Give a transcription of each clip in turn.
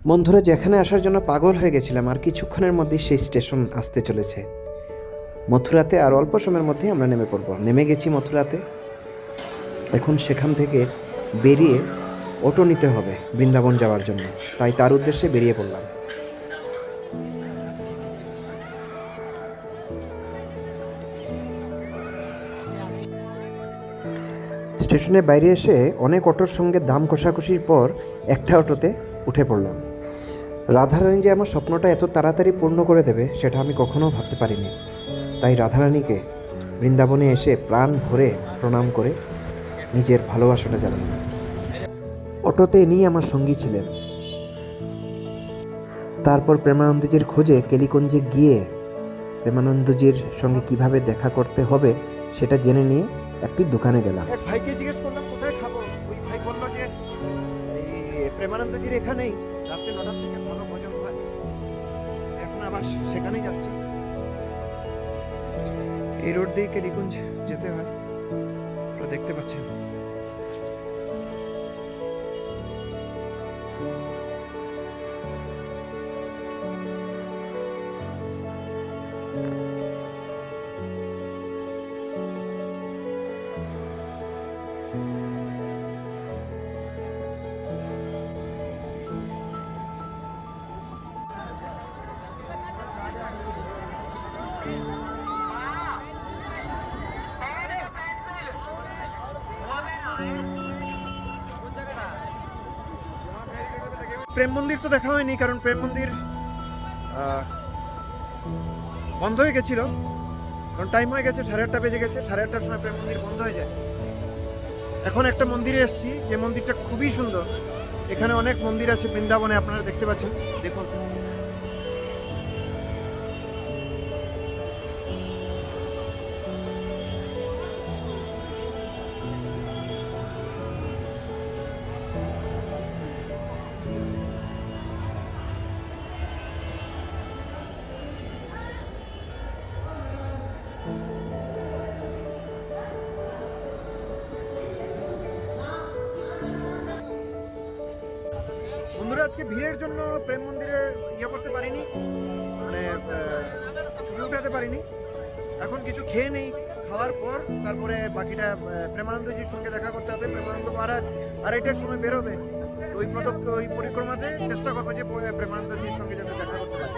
বন্ধুরা, যেখানে আসার জন্য পাগল হয়ে গেছিলাম, আর কিছুক্ষণের মধ্যেই সেই স্টেশন আসতে চলেছে। মথুরাতে আর অল্প সময়ের মধ্যেই আমরা নেমে পড়ব। নেমে গেছি মথুরাতে। এখন সেখান থেকে বেরিয়ে অটো নিতে হবে বৃন্দাবন যাওয়ার জন্য, তাই তার উদ্দেশ্যে বেরিয়ে পড়লাম। স্টেশনের বাইরে এসে অনেক অটোর সঙ্গে দাম কষাকষির পর একটা অটোতে উঠে পড়লাম। রাধারানী যে আমার স্বপ্নটা এত তাড়াতাড়ি পূর্ণ করে দেবে সেটা আমি কখনো ভাবতে পারিনি। তাই রাধারানীকে বৃন্দাবনে এসে প্রাণ ভরে প্রণাম করে নিজের ভালোবাসাটা জানালাম। অটোতে ইনিই আমার সঙ্গী ছিলেন। তারপর প্রেমানন্দজির খোঁজে কেলিগঞ্জে গিয়ে প্রেমানন্দজির সঙ্গে কিভাবে দেখা করতে হবে সেটা জেনে নিয়ে একটি দোকানে গেলাম। এক ভাইকে জিজ্ঞেস করলাম কোথায় খাবো। ওই ভাই বলল যে এই প্রেমানন্দজির এখানেই রাত্রে 9টা থেকে ভালো ভোজন হয়। এখন আবার সেখানেই যাচ্ছি। এই রোড দিয়ে কেলিগঞ্জ যেতে হয়, আপনারা দেখতে পাচ্ছেন। প্রেম মন্দির তো দেখা হয়নি, কারণ প্রেম মন্দির বন্ধ হয়ে গেছিল। কারণ টাইম হয়ে গেছে, 8:30 বেজে গেছে। 8:30টার সময় প্রেম মন্দির বন্ধ হয়ে যায়। এখন একটা মন্দিরে এসেছি, যে মন্দিরটা খুবই সুন্দর। এখানে অনেক মন্দির আছে বৃন্দাবনে, আপনারা দেখতে পাচ্ছেন। দেখুন, বন্ধুরা আজকে ভিড়ের জন্য প্রেম মন্দিরে করতে পারিনি, মানে ছবি উঠাতে পারিনি। এখন কিছু খেয়ে নেই, খাওয়ার পর তারপরে বাকিটা প্রেমানন্দজির সঙ্গে দেখা করতে হবে। প্রেমানন্দ মহারাজ 2:30টার সময় বেরোবে। ওই পরিক্রমাতে চেষ্টা করবো যে প্রেমানন্দজির সঙ্গে যাতে দেখা করতে পারি।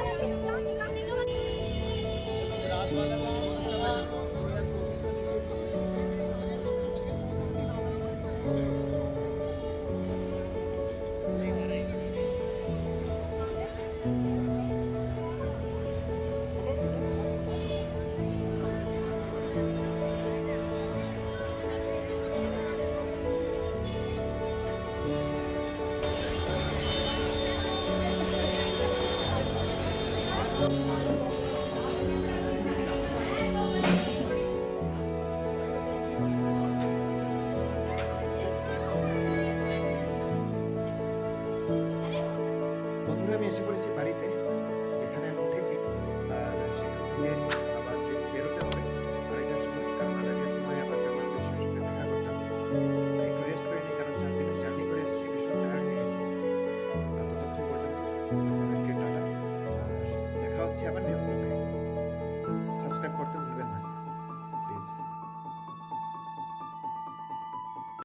বন্ধুরা, আমি এসে পড়েছি বাড়িতে।